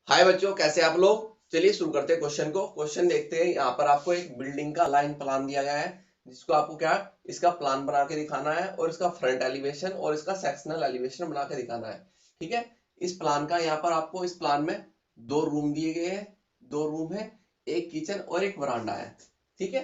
हाय बच्चों, कैसे आप लोग। चलिए शुरू करते हैं क्वेश्चन को। क्वेश्चन देखते हैं। यहाँ पर आपको एक बिल्डिंग का लाइन प्लान दिया गया है, जिसको आपको क्या इसका प्लान बना के दिखाना है और इसका फ्रंट एलिवेशन और इसका सेक्शनल एलिवेशन बना के दिखाना है। ठीक है। इस प्लान का यहाँ पर आपको इस प्लान में दो रूम दिए गए हैं। दो रूम है, एक किचन और एक बरांडा है। ठीक है।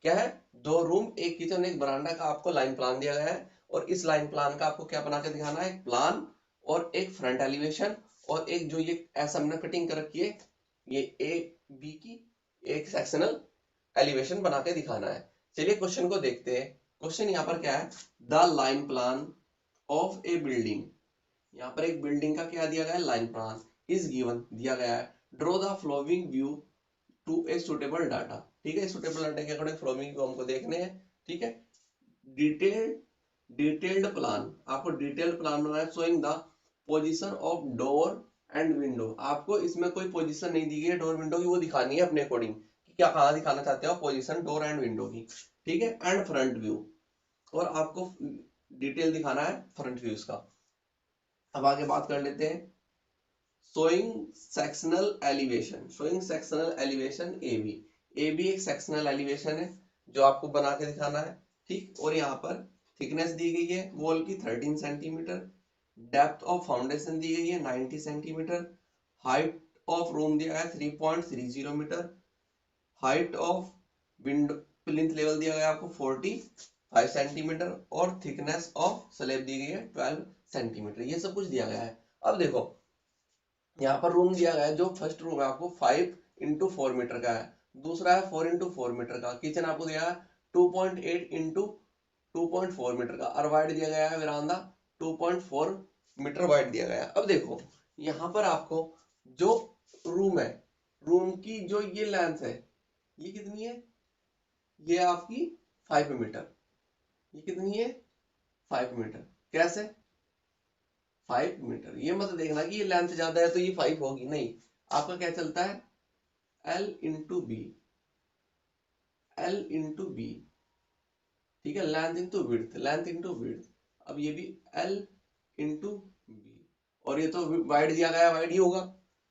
क्या है? दो रूम, एक किचन, एक बरांडा का आपको लाइन प्लान दिया गया है। और इस लाइन प्लान का आपको क्या बना के दिखाना है? एक प्लान और एक फ्रंट एलिवेशन और एक जो ये ऐसा हमने कटिंग कर रखी है, ये ए बी की एक सेक्शनल एलिवेशन बना के दिखाना है। चलिए क्वेश्चन को देखते हैं। क्वेश्चन यहाँ पर क्या है? The line plan of A building. यहाँ पर एक बिल्डिंग का क्या दिया गया है? लाइन प्लान इज गिवन दिया गया है। Draw the following view to a suitable data. ठीक है, सुटेबल डाटा के अकॉर्डिंग फ्लोइंग व्यू हमको देखने हैं। ठीक है। डिटेल्ड डिटेल्ड प्लान, आपको डिटेल्ड प्लान बनाना है। Showing the position of door and window. आपको इसमें कोई पोजीशन नहीं दी गई है डोर विंडो की, वो दिखानी है अपने अकॉर्डिंग कि क्या कहाँ दिखाना चाहते हो पोजीशन डोर एंड विंडो की। ठीक है। एंड फ्रंट व्यू, और आपको डिटेल दिखाना है फ्रंट व्यूज का। अब आगे बात कर लेते हैं। Showing sectional elevation, showing sectional elevation A B. A B एक सेक्शनल एलिवेशन है जो आपको बना के दिखाना है। ठीक। और यहाँ पर थिकनेस दी गई है वॉल की 13 सेंटीमीटर। डेप्थ ऑफ फाउंडेशन दी गई है 90 सेंटीमीटर। हाइट ऑफ रूम दिया है 3.30 metre. Height of window plinth level दिया गया आपको 45 सेंटीमीटर। और थिकनेस ऑफ स्लैब दी गई है 12 सेंटीमीटर। ये सब कुछ दिया गया है। अब देखो, यहाँ पर रूम दिया गया है। जो फर्स्ट रूम है आपको 5x4 मीटर का है। दूसरा है 4x4 मीटर का। किचन आपको दिया है 2.8x2.4 मीटर का। और वाइड दिया गया है वरांदा 2.4 मीटर वाइड दिया गया है। अब देखो, यहाँ पर आपको जो रूम है, रूम की जो ये लेंथ है, ये कितनी है? ये आपकी 5 मीटर। ये कितनी है? 5 मीटर। कैसे 5 मीटर? ये मत देखना कि ये लेंथ ज्यादा है तो ये 5 होगी, नहीं। आपका क्या चलता है? L into B. L into B. ठीक है। Length into width, length into width. अब ये भी एल इंटू बी। और ये तो वाइड दिया गया, वाइड ही होगा।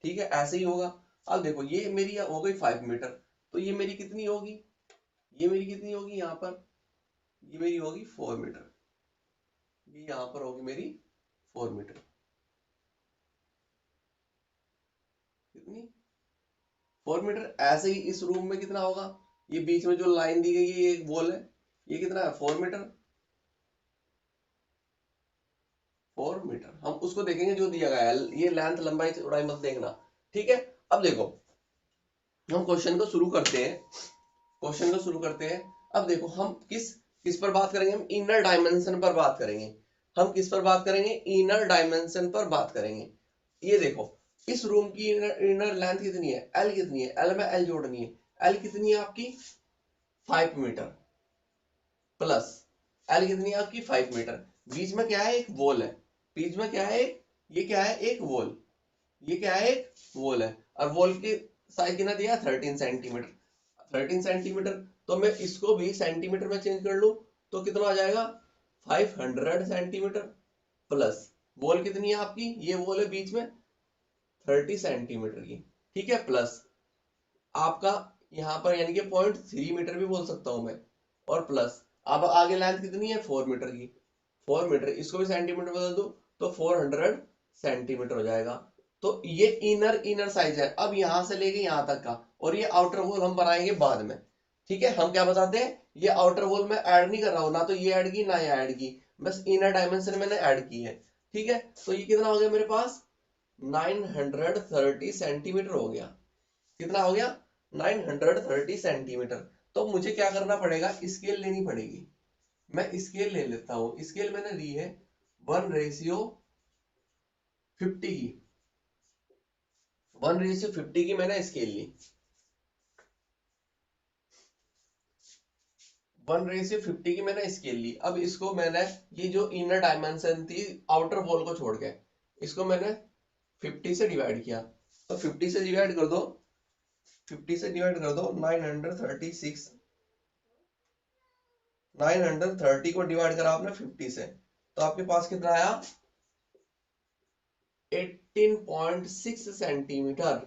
ठीक है, ऐसे ही होगा। अब देखो, ये मेरी हो गई 5 मीटर, तो ये मेरी कितनी होगी? ये मेरी कितनी होगी यहाँ पर? ये मेरी होगी 4 मीटर। ये यहाँ पर होगी मेरी 4 मीटर। कितनी? 4 मीटर। ऐसे ही इस रूम में कितना होगा? ये बीच में जो लाइन दी गई है, ये एक वॉल है, ये कितना है? 4 मीटर। 4 मीटर हम उसको देखेंगे जो दिया गया है। ये लेंथ लंबाई चौड़ाई मत देखना। ठीक है। अब देखो, हम क्वेश्चन को शुरू करते हैं। क्वेश्चन को शुरू करते हैं। अब देखो, हम किस किस पर बात करेंगे? हम इनर डायमेंशन पर बात करेंगे। हम किस पर बात करेंगे? इनर डायमेंशन पर बात करेंगे। ये देखो, इस रूम की इनर लेंथ कितनी है? एल कितनी है? एल में एल जोड़नी है। एल कितनी है आपकी? 5 मीटर। प्लस एल कितनी है आपकी? 5 मीटर। बीच में क्या है? एक वॉल है। बीच में क्या है? ये क्या है? एक वॉल। ये क्या है? एक वॉल है। और वॉल की साइज कितना दिया? 13 सेंटीमीटर। 13 सेंटीमीटर। तो मैं इसको भी सेंटीमीटर में चेंज कर लूं तो कितना आ जाएगा? 500 सेंटीमीटर। प्लस वॉल कितनी है आपकी? ये वॉल है बीच में 30 सेंटीमीटर की। ठीक है। प्लस आपका यहाँ पर यानी कि 0.3 मीटर भी बोल सकता हूं मैं। और प्लस अब आगे लेंथ कितनी है? 4 मीटर की। 4 मीटर, इसको भी सेंटीमीटर बदल दो तो 400 सेंटीमीटर हो जाएगा। तो ये इनर इनर साइज है, अब यहां से लेके यहां तक का। और ये आउटर वॉल हम बनाएंगे बाद में। ठीक है। हम क्या बताते हैं? ये आउटर वॉल में ऐड नहीं कर रहा हूं, ना तो ये ऐड की ना ये ऐड की, बस इनर डायमेंशन मैंने ऐड की है। ठीक है। तो ये कितना हो गया मेरे पास? 930 सेंटीमीटर हो गया। कितना हो गया? 930 सेंटीमीटर। तो मुझे क्या करना पड़ेगा? स्केल लेनी पड़ेगी। मैं स्केल ले लेता हूं। स्केल मैंने ली है 1:50 की। 1:50 की मैंने स्केल ली। 1:50 की मैंने स्केल ली। अब इसको मैंने, ये जो इनर डायमेंशन थी आउटर वॉल को छोड़ के, इसको मैंने 50 से डिवाइड किया। तो 50 से डिवाइड कर दो, 50 से डिवाइड कर दो 936। 930 को डिवाइड करा आपने 50 से, तो आपके पास कितना आया? 18.6 सेंटीमीटर,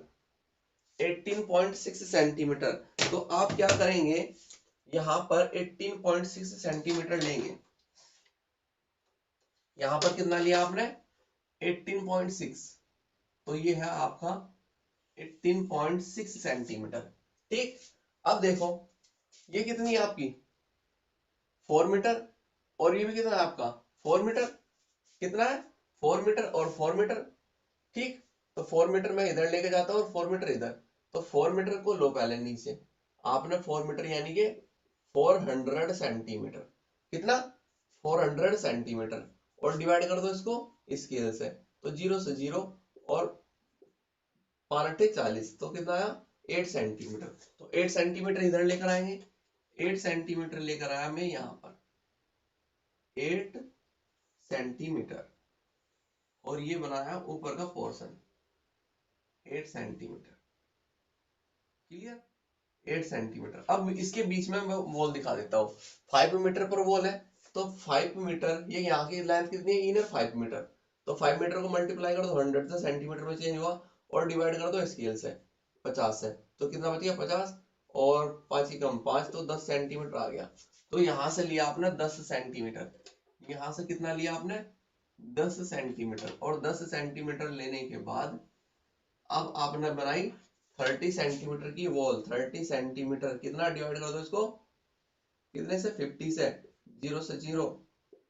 18.6 सेंटीमीटर। तो आप क्या करेंगे, यहां पर 18.6 सेंटीमीटर लेंगे। यहां पर कितना लिया आपने, 18.6, तो ये है आपका 18.6 सेंटीमीटर। ठीक, अब देखो ये कितनी है आपकी 4 मीटर, और ये भी कितना है आपका 4 मीटर। कितना है 4 मीटर और 4 मीटर। ठीक, तो 4 मीटर मैं इधर लेके जाता हूँ और 4 मीटर इधर, तो 4 मीटर को लो पहले नीचे। आपने 4 मीटर यानी कि 400 सेंटीमीटर। कितना 400 सेंटीमीटर, और डिवाइड कर दो इसको स्केल से, तो 0 से 0 और 5 40, तो कितना आया 8 सेंटीमीटर। तो 8 सेंटीमीटर इधर लेकर आएंगे, 8 सेंटीमीटर लेकर आया मैं यहां पर 8 सेंटीमीटर, और ये बनाया ऊपर का पोर्शन 8 सेंटीमीटर। Clear, 8 centimetre. अब इसके बीच में मैं वॉल दिखा देता हूँ। 5 मीटर पर वॉल है, तो 5 मीटर, ये यहाँ की लेंथ कितनी है, इनर 5 मीटर, तो 5 मीटर को मल्टीप्लाई कर दो 100 से, सेंटीमीटर में चेंज हुआ, और डिवाइड कर दो स्केल से 50 से, तो कितना बच गया 50, और 5 ही कम 5, तो 10 सेंटीमीटर आ गया। तो यहाँ से लिया आपने 10 सेंटीमीटर, यहाँ से कितना लिया आपने 10 सेंटीमीटर, और 10 सेंटीमीटर लेने के बाद अब आपने बनाई 30 सेंटीमीटर की वॉल। 30 सेंटीमीटर कितना, डिवाइड कर दो इसको कितने से 50 से, 0 से 0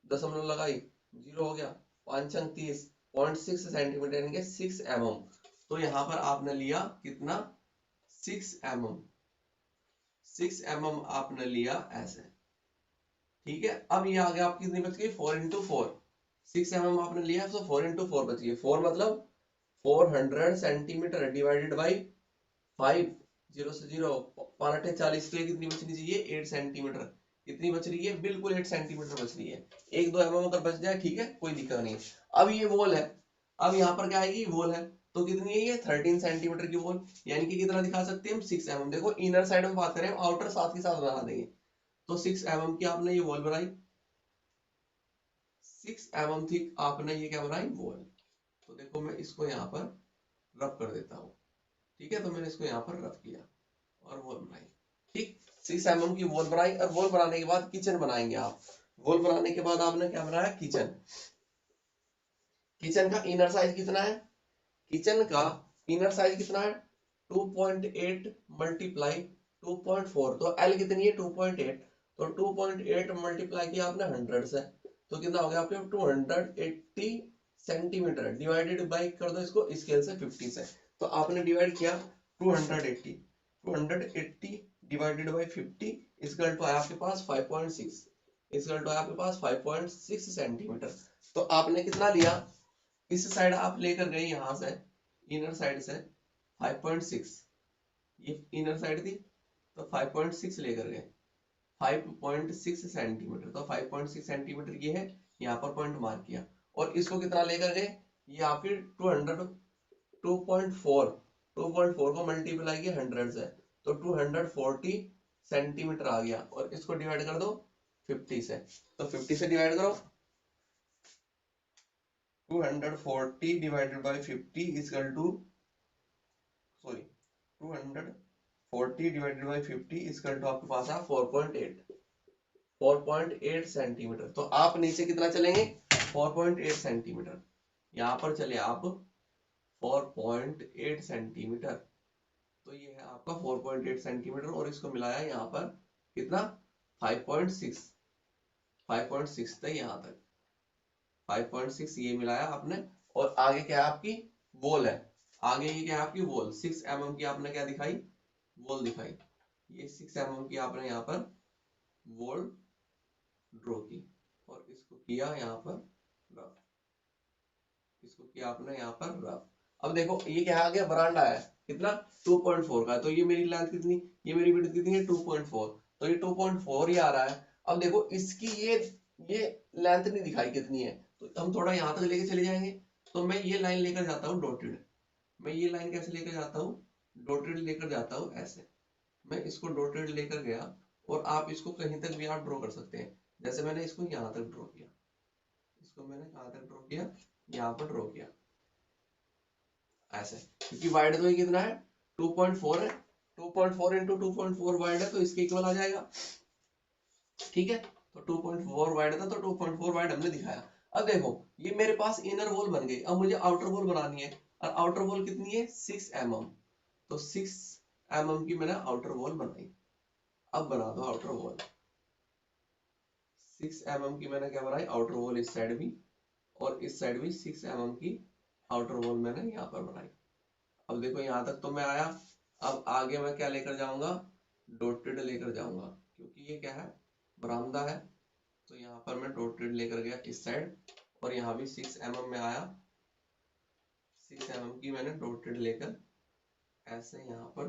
दशमलव लगाई, 0 हो गया, 5 30, 0.6 सेंटीमीटर यानी कि 6 mm। तो यहाँ पर आपने लिया कितना 6 mm, 6 mm आपने लिया ऐसे। ठीक है, अब ये आ गया आपकी कितनी बच गई 4 इंटू 4, 6 mm आपने लिया, तो 4 इंटू 4 बच गई, 4 मतलब 400 सेंटीमीटर डिवाइडेड बाई 5, 0 से 0 5 40, तो कितनी बचनी चाहिए 8 सेंटीमीटर। कितनी बच रही है, बिल्कुल 8 सेंटीमीटर बच रही है। 1-2 mm अगर बच जाए ठीक है, कोई दिक्कत नहीं। अब ये वॉल है, अब यहाँ पर क्या आएगी वॉल है, तो कितनी है ये 13 सेंटीमीटर की वॉल, यानी कि कितना दिखा सकते हैं हम 6 mm। देखो इनर साइड में बात करें, आउटर साथ के साथ बना देंगे, तो 6 mm की आपने ये वॉल बनाई, 6 mm थी आपने ये क्या बनाई वॉल। तो देखो मैं इसको यहाँ पर रब कर देता हूँ। ठीक है, तो मैंने इसको यहाँ पर रब किया और वॉल बनाई। ठीक, 6 mm की वॉल बनाई, और वॉल बनाने के बाद किचन बनाएंगे आप। वॉल बनाने के बाद आपने क्या बनाया किचन। किचन का इनर साइज कितना है, किचन का इनर साइज कितना है 2.8 मल्टीप्लाई 2.4, तो एल कितनी है 2.8, तो 2.8 मल्टीप्लाई किया आपने 100 से, तो कितना हो गया आपके 280 सेंटीमीटर, डिवाइडेड बाई कर दो इसको स्केल से 50 से, तो आपने डिवाइड किया 280, 280 डिवाइडेड बाई 50 इसका तो आया आपके पास 5.6, इसका तो आया आपके पास 5.6 सेंटीमीटर। तो आपने कितना लिया, इस साइड आप लेकर गए यहां से इनर साइड से 5.6, ये इनर साइड थी, तो 5.6 लेकर गए 5.6 सेंटीमीटर, तो 5.6 सेंटीमीटर ये है, यहाँ पर पॉइंट मार्क किया, और इसको कितना लेकर गए, ये आपकी 2.4, 2.4 को मल्टीप्लाई किया 100 से, तो 240 सेंटीमीटर आ गया, और इसको डिवाइड कर दो 50 से, तो 50 से डिवाइड करो, 240 divided by 50 equal to, sorry 240 divided by 50 equal to आपके पास है 4.8, 4.8 सेंटीमीटर। तो आप नीचे कितना चलेंगे 4.8 सेंटीमीटर, यहाँ पर चले आप 4.8 सेंटीमीटर, तो ये है आपका 4.8 सेंटीमीटर, और इसको मिलाया यहाँ पर कितना 5.6, 5.6 तक, यहाँ तक 5.6 ये मिलाया आपने, और आगे क्या है आपकी वॉल है, आगे ये क्या है आपकी वॉल 6 mm की आपने क्या दिखाई वॉल दिखाई, ये 6 mm की आपने यहाँ पर वॉल ड्रॉ की, और इसको किया यहाँ पर रफ, इसको किया आपने यहाँ पर रफ। अब देखो ये क्या आ गया बरांडा है, कितना 2.4 का, तो ये मेरी लेंथ कितनी, ये मेरी विड्थ कितनी है 2.4, तो ये 2.4 ही आ रहा है। अब देखो इसकी ये लेंथ नहीं दिखाई कितनी है, तो हम थोड़ा यहाँ तक लेके चले जाएंगे, तो मैं ये लाइन लेकर जाता हूँ डॉटेड, मैं ये लाइन कैसे लेकर जाता हूँ डॉटेड लेकर जाता हूँ ऐसे, मैं इसको डॉटेड लेकर गया, और आप इसको कहीं तक भी आप ड्रॉ कर सकते हैं, जैसे मैंने इसको यहाँ तक ड्रॉ किया, इसको मैंने कहाँ तक ड्रॉ किया यहाँ पर ड्रॉ किया, ऐसे, क्योंकि वाइड तो ये कितना है 2.4 है, 2.4 इंटू 2.4 वाइड है तो इसके इक्वल आ जाएगा। ठीक है, तो 2.4 वाइड था तो 2.4 वाइड हमने दिखाया। अब देखो ये मेरे पास इनर वॉल बन गई, अब मुझे आउटर वॉल बनानी है, और आउटर वॉल कितनी है 6 mm, तो 6 mm की मैंने आउटर वॉल बनाई। अब बना दो आउटर वॉल, 6 mm की मैंने क्या बनाई आउटर वॉल, इस साइड भी और इस साइड भी 6 mm की आउटर वॉल मैंने यहाँ पर बनाई। अब देखो यहाँ तक तो मैं आया, अब आगे मैं क्या लेकर जाऊंगा, डॉटेड लेकर जाऊंगा, क्योंकि ये क्या है बरामदा है, तो यहाँ पर मैं डॉटेड लेकर गया इस साइड, और यहाँ भी 6 mm में आया, 6 mm की मैंने डॉटेड लेकर ऐसे यहाँ पर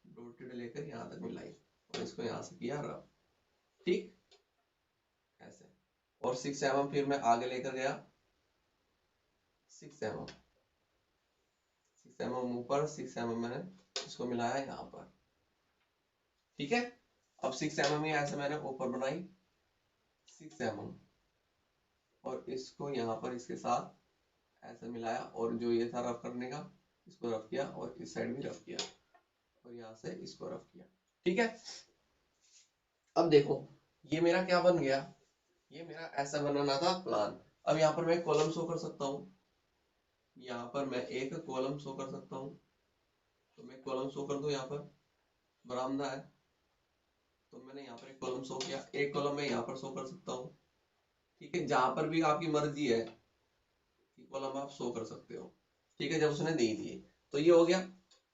डॉटेड लेकर यहाँ तक मिलाई, और इसको यहाँ से किया रब, ठीक ऐसे, और 6 mm फिर मैं आगे लेकर गया, 6 mm, 6 mm ऊपर, 6 mm मैंने इसको मिलाया यहाँ पर, ठीक है। अब 6 mm ही ऐसे मैंने ऊपर बनाई 6 mm, और इसको यहाँ पर इसके साथ ऐसे मिलाया, और जो ये था रफ करने का इसको रफ किया, और इस साइड भी रफ किया, और यहाँ से इसको रफ किया, ठीक है। अब देखो ये मेरा क्या बन गया, ये मेरा ऐसा बनाना था प्लान। अब यहाँ पर मैं कॉलम शो कर सकता हूँ, यहाँ पर मैं एक कॉलम शो कर सकता हूँ, तो मैं कॉलम शो कर दूं, यहाँ पर बरामदा है तो मैंने यहाँ पर एक कॉलम शो किया, एक कॉलम मैं यहाँ पर शो कर सकता हूँ, ठीक है, जहां पर भी आपकी मर्जी है कि कॉलम आप शो कर सकते हो, ठीक है, जब उसने दे दिए तो ये हो गया,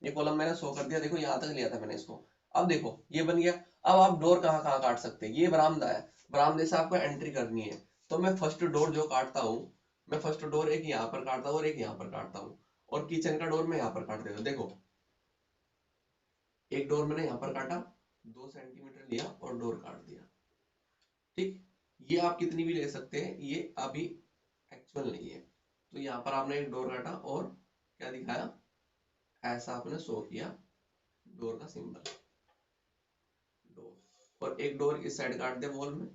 ये कॉलम मैंने शो कर दिया, देखो यहाँ तक लिया था मैंने इसको। अब देखो ये बन गया, अब आप डोर कहाँ कहाँ काट सकते हैं, ये बरामदा है, बरामदे से आपको एंट्री करनी है, तो मैं फर्स्ट डोर जो काटता हूँ, मैं फर्स्ट डोर एक यहाँ पर काटता हूँ और एक यहाँ पर काटता हूँ, और किचन का डोर मैं यहाँ पर काट देता हूँ। देखो एक डोर मैंने यहाँ पर काटा, 2 सेंटीमीटर लिया और डोर काट दिया, ठीक। ये आप कितनी भी ले सकते हैं, ये अभी एक्चुअल नहीं है, तो यहाँ पर आपने एक डोर काटा और क्या दिखाया, ऐसा आपने शो किया डोर का सिंबल, डोर, और एक डोर इस साइड काट दिया वॉल में,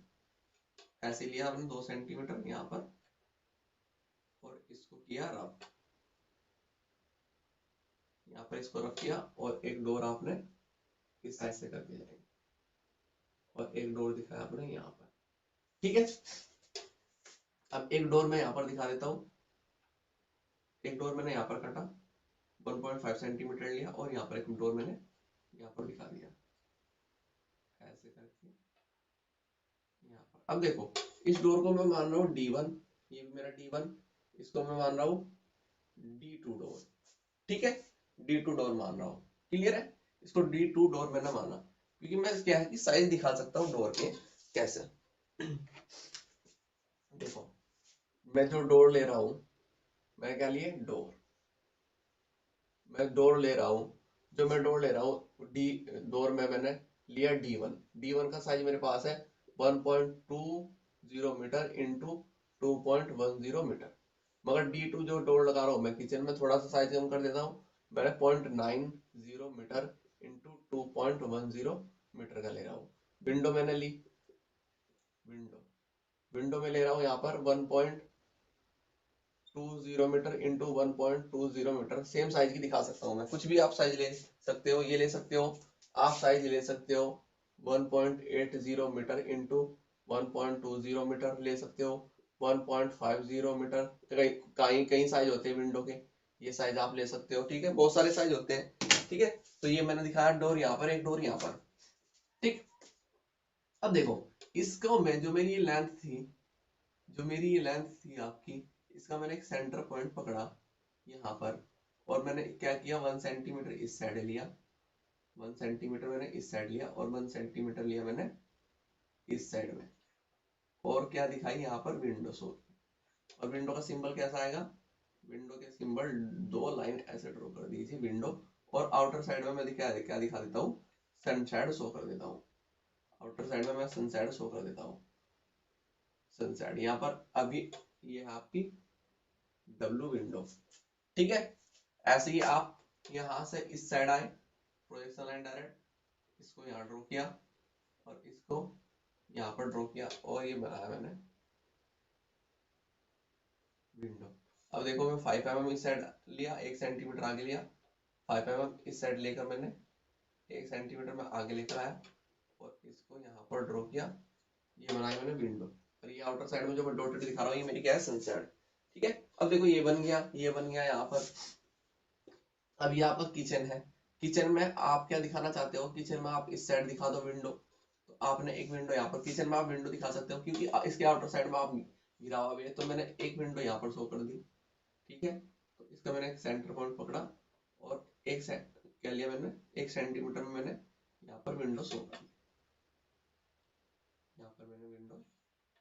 ऐसे लिया आपने 2 सेंटीमीटर यहाँ पर, और इसको किया रफ, यहाँ पर इसको रफ किया, और एक डोर आपने इस साइड से कर दिया, और एक डोर दिखाया आपने यहाँ पर, ठीक है। अब एक डोर मैं यहाँ पर दिखा देता हूँ, एक डोर मैंने यहाँ पर काटा, 1.5 सेंटीमीटर लिया, और यहाँ पर एक डोर मैंने यहाँ पर दिखा दिया ऐसे करके यहाँ पर। अब देखो इस डोर को मैं मान रहा हूँ D1, ये भी मेरा D1, इसको मैं मान रहा हूँ D2 डोर, ठीक है, D2 डोर मान रहा हूँ, क्लियर है, इसको D2 डोर मैंने माना, क्योंकि मैं क्या है कि साइज दिखा सकता हूँ डोर के कैसे। देखो मैं जो डोर ले रहा हूँ, मैं क्या लिए डोर, मैं डोर ले रहा हूँ, जो मैं डोर ले रहा हूँ डी डोर में मैंने लिया D1, D1 का साइज मेरे पास है 1.20 मीटर इंटू 2.10 मीटर, मगर D2 जो डोर लगा रहा हूँ मैं किचन में, थोड़ा सा साइज कम कर देता हूँ, मैंने 0.90 मीटर इंटू 2.10 मीटर का ले रहा हूँ। विंडो मैंने ली, विंडो विंडो में ले रहा हूँ यहाँ पर 1.20 metre into 1.20 metre, same size की दिखा सकता हूँ मैं, कुछ भी आप साइज ले सकते हो, ये ले सकते हो, आप साइज ले सकते हो 1.80 मीटर इंटू 1.20 मीटर ले सकते हो, 1.50 मीटर, कहीं कहीं कहीं साइज होते हैं विंडो के, ये साइज आप ले सकते हो, ठीक है, बहुत सारे साइज होते हैं, ठीक है। तो ये मैंने दिखाया डोर यहाँ पर, एक डोर यहाँ पर, ठीक। अब देखो इसको मैं, जो मेरी ये लेंथ थी, जो मेरी ये लेंथ थी आपकी, इसका मैंने एक सेंटर पॉइंट पकड़ा यहाँ पर, और मैंने क्या किया 1 सेंटीमीटर इस साइड लिया, 1 सेंटीमीटर मैंने इस साइड लिया, और 1 सेंटीमीटर लिया मैंने इस साइड में, और क्या दिखाई यहाँ पर विंडो शो, और विंडो का सिंबल कैसा आएगा, विंडो के सिंबल 2 लाइन ऐसे ड्रॉ कर दीजिए विंडो, और आउटर साइड में मैं क्या दिखा देता हूँ, सनसाइड शो कर देता हूँ, आउटर साइड में मैं सनसाइड शो कर देता हूँ, सनसाइड यहाँ पर, अभी ये है आपकी W विंडो, ठीक है। ऐसे ही आप यहाँ से इस साइड आए, प्रोजेक्शन लाइन डायरेक्ट, इसको यहाँ ड्रॉ किया, और इसको यहाँ पर ड्रॉ किया, और ये बनाया मैंने विंडो, अब देखो मैं 5 mm इस साइड लिया, 1 सेंटीमीटर आगे लिया, 5 mm इस साइड लेकर मैंने 1 सेंटीमीटर में आगे लेकर आया और इसको यहाँ पर ड्रॉ किया, ये बनाई मैंने विंडो। और ये आउटर साइड में जो मैं डॉटेड दिखा रहा हूँ ये मेरी क्या है, सनसाइड। ठीक है, अब देखो ये बन गया, ये बन गया यहाँ पर। अब ये आपका किचन है, किचन में आप क्या दिखाना चाहते हो, किचन में आप इस साइड दिखा दो विंडो, तो आपने एक विंडो यहाँ पर किचन में आप विंडो दिखा सकते हो, क्योंकि इसके आउटर साइड में आप गिरा हुआ भी है, तो मैंने एक विंडो यहाँ पर शो कर दी। ठीक है, तो इसका मैंने एक सेंटर पॉइंट पकड़ा और एक क्या लिया मैंने, 1 सेंटीमीटर में मैंने यहाँ पर विंडो शो कर दी, यहाँ पर मैंने विंडो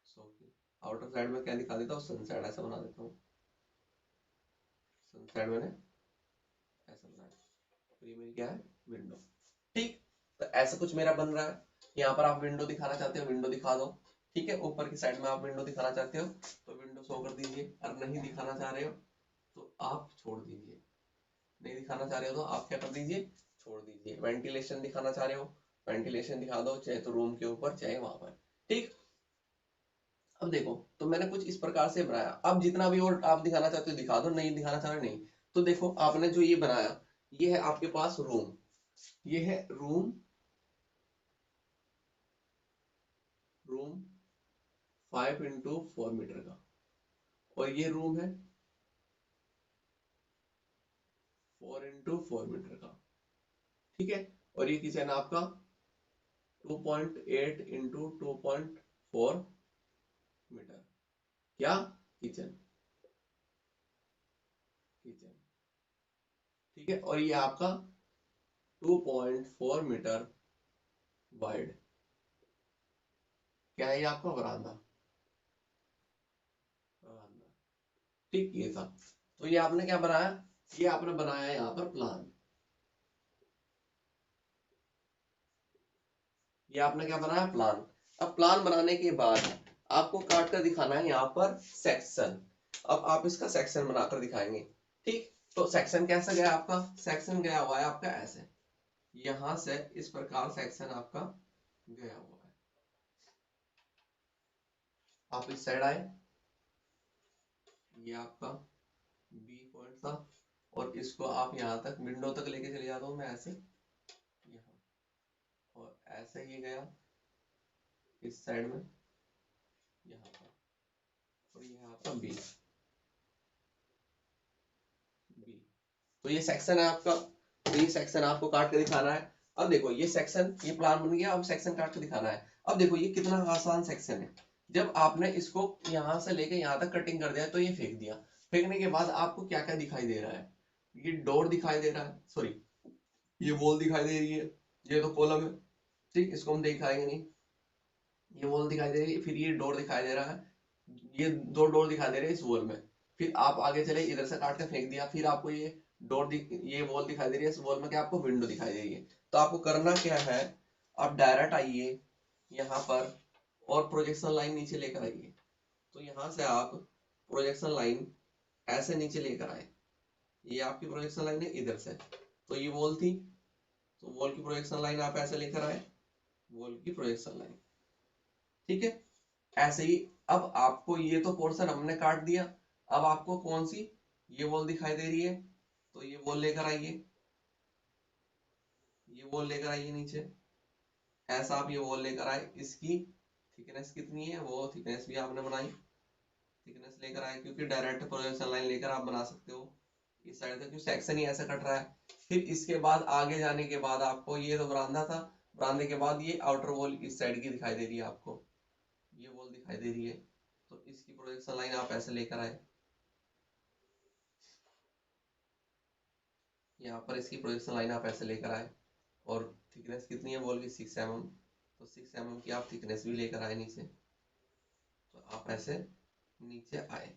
शो की। आउटर साइड में क्या दिखा देता हूँ, सन साइड ऐसा बना देता हूँ, सन साइड मैंने ऐसा बनाया, तो ये मेरी क्या है, विंडो। ठीक, तो ऐसा कुछ मेरा बन रहा है। यहाँ पर आप विंडो दिखाना चाहते हो, विंडो दिखा दो। ठीक है, ऊपर की साइड में आप विंडो दिखाना चाहते हो तो विंडो शो कर दीजिए, और नहीं दिखाना चाह रहे हो तो आप छोड़ दीजिए, नहीं दिखाना चाह रहे हो तो आप क्या कर दीजिए, छोड़ दीजिए। वेंटिलेशन दिखाना चाह रहे हो, वेंटिलेशन दिखा दो, चाहे तो रूम के ऊपर चाहे वहां पर। ठीक, अब देखो तो मैंने कुछ इस प्रकार से बनाया, अब जितना भी और आप दिखाना चाहते हो दिखा दो, नहीं दिखाना चाह रहे नहीं। तो देखो आपने जो ये बनाया, ये है आपके पास रूम, ये है रूम, रूम 5x4 मीटर का, और ये रूम है 4x4 मीटर का। ठीक है, और ये किचन आपका 2.8x2.4 मीटर, क्या, किचन, किचन। ठीक है, और ये आपका 2.4 मीटर वाइड, क्या है, ये आपका वरांदा, वरांदा। ठीक, ये था। तो ये आपने क्या बनाया, ये आपने बनाया यहाँ पर प्लान, ये आपने क्या बनाया, प्लान। अब प्लान बनाने के बाद आपको काट कर दिखाना है यहाँ पर सेक्शन। अब आप इसका सेक्शन बनाकर दिखाएंगे। ठीक, तो सेक्शन कैसा गया आपका, सेक्शन गया हुआ है आपका ऐसे, यहां से इस प्रकार सेक्शन आपका गया हुआ है। आप इस साइड आए, ये आपका बी पॉइंट था, और इसको आप यहाँ तक विंडो तक लेके चले जाता हूँ मैं ऐसे, यहाँ, और ऐसे ही गया इस साइड में यहाँ पर, और ये आपका बी, बी। तो ये सेक्शन है आपका, तो ये सेक्शन आपको काट के दिखाना है। अब देखो ये सेक्शन, ये प्लान बन गया, अब सेक्शन काट के दिखाना है। अब देखो ये कितना आसान सेक्शन है, जब आपने इसको यहाँ से लेके यहाँ तक कटिंग कर दिया तो ये फेंक दिया, फेंकने के बाद आपको क्या क्या दिखाई दे रहा है, ये डोर दिखाई दे रहा है, सॉरी ये वॉल दिखाई दे रही है, ये तो कॉलम है। ठीक, इसको हम दिखाएंगे नहीं, ये वॉल दिखाई दे रही है, फिर ये डोर दिखाई दे रहा है, ये 2 डोर दिखाई दे रहे हैं इस वॉल में। फिर आप आगे चले, इधर से काट के फेंक दिया, फिर आपको ये ये वॉल दिखाई दे रही है, इस वॉल में क्या आपको विंडो दिखाई दे रही है। तो आपको करना क्या है, आप डायरेक्ट आइए यहाँ पर और प्रोजेक्शन लाइन नीचे लेकर आइए। तो यहाँ से आप प्रोजेक्शन लाइन ऐसे नीचे लेकर आए, ये आपकी प्रोजेक्शन लाइन है इधर से, तो ये वॉल थी, तो वॉल की प्रोजेक्शन लाइन आप ऐसे लेकर आए, वॉल की प्रोजेक्शन लाइन। ठीक है, ऐसे ही अब आपको ये तो पोर्शन हमने काट दिया, अब आपको कौन सी, ये वॉल दिखाई दे रही है, तो ये वॉल लेकर आइए, ये वॉल लेकर आइए नीचे, ऐसा आप ये वॉल लेकर आए, इसकी थिकनेस कितनी है, वो थिकनेस भी आपने बनाई, थिकनेस लेकर आए, क्योंकि डायरेक्ट प्रोजेक्शन लाइन लेकर आप बना सकते हो इस साइड से, क्योंकि सेक्शन ही ऐसा कट रहा है। फिर इसके बाद आगे जाने के बाद आपको, ये तो बरामदा था, बरामदे के बाद ये आउटर वॉल इस साइड की दिखाई दे रही है आपको, ये वॉल दिखाई दे रही है, तो इसकी प्रोजेक्शन लाइन आप ऐसे लेकर आए, यहाँ पर इसकी प्रोजेक्शन लाइन आप ऐसे लेकर आए, और थिकनेस कितनी है वॉल की, 6 mm, तो 6 mm की आप थिकनेस भी लेकर आए नीचे, तो आप ऐसे नीचे आए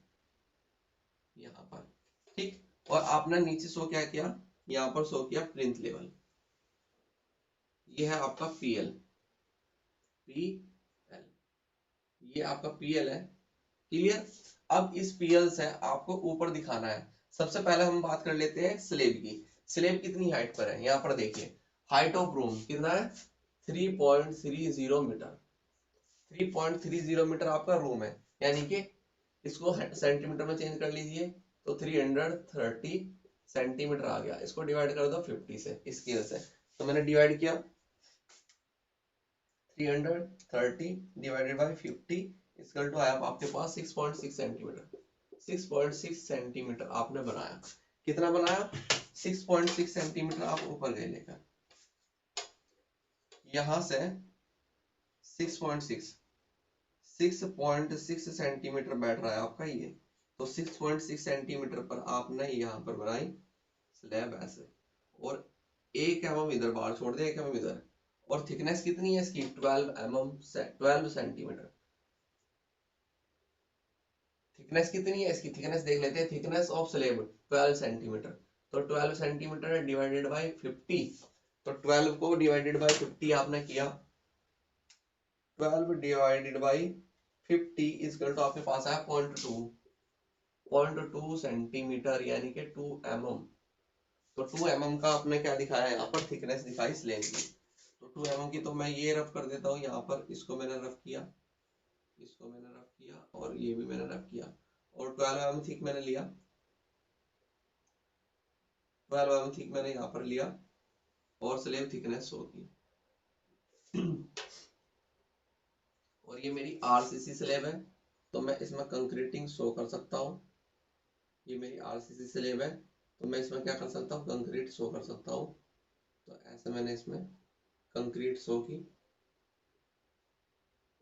यहाँ पर। ठीक, और आपने नीचे शो क्या किया, यहाँ पर शो किया प्लिंथ लेवल, ये है आपका पीएल, पीएल, ये आपका पीएल है, क्लियर। अब इस पीएल से आपको ऊपर दिखाना है। सबसे पहले हम बात कर लेते हैं स्लेब की, स्लेब कितनी हाइट पर है, यहाँ पर देखिए हाइट ऑफ रूम कितना है, 3.30 मीटर, 3.30 मीटर आपका रूम है, यानी कि इसको सेंटीमीटर में चेंज कर लीजिए, तो 330 सेंटीमीटर आ गया। इसको डिवाइड कर दो 50 से स्केल से, तो मैंने डिवाइड किया 330 डिवाइडेड बाय 50 इक्वल टू आया आपके पास 6.6 सेंटीमीटर। 6.6 सेंटीमीटर आपने बनाया। कितना बनाया? 6.6 सेंटीमीटर आप ऊपर गए लेकर, यहां से 6.6 सेंटीमीटर बैठ रहा है आपका ये। तो 6.6 सेंटीमीटर पर आपने यहाँ पर बनाई स्लैब ऐसे, और 1 mm इधर बाहर छोड़ दे, 1 mm इधर। और थिकनेस कितनी है इसकी? 12 सेंटीमीटर। थिकनेस कितनी है इसकी? थिकनेस देख लेते हैं। Thickness of slab 12 centimetre. तो 12 सेंटीमीटर डिवाइडेड बाय 50। तो 12 को डिवाइडेड बाय 50 आपने किया, 12 डिवाइडेड बाय 50 इक्वल टू आपके पास आया 0.2 सेंटीमीटर, यानी कि 2 mm। तो 2 mm का आपने क्या दिखाया है यहाँ पर? थिकनेस दिखाई स्लैब की। तो 2 mm की तो मैं ये रफ कर देता हूँ यहाँ पर। इसको मैंने रफ किया, इसको मैंने रफ किया, और ये भी मैंने रफ किया। और 12 mm थिक मैंने लिया, 12 mm थिक मैंने यहाँ पर लिया, और स्लैब थिकनेस होगी। और ये मेरी आरसीसी स्लैब है, तो मैं इसमें कंक्रीटिंग शो कर सकता हूँ। ये मेरी आरसीसी स्लैब है, तो मैं इसमें क्या कर सकता हूँ? कंक्रीट शो कर सकता हूँ। तो ऐसे मैंने इसमें कंक्रीट शो की,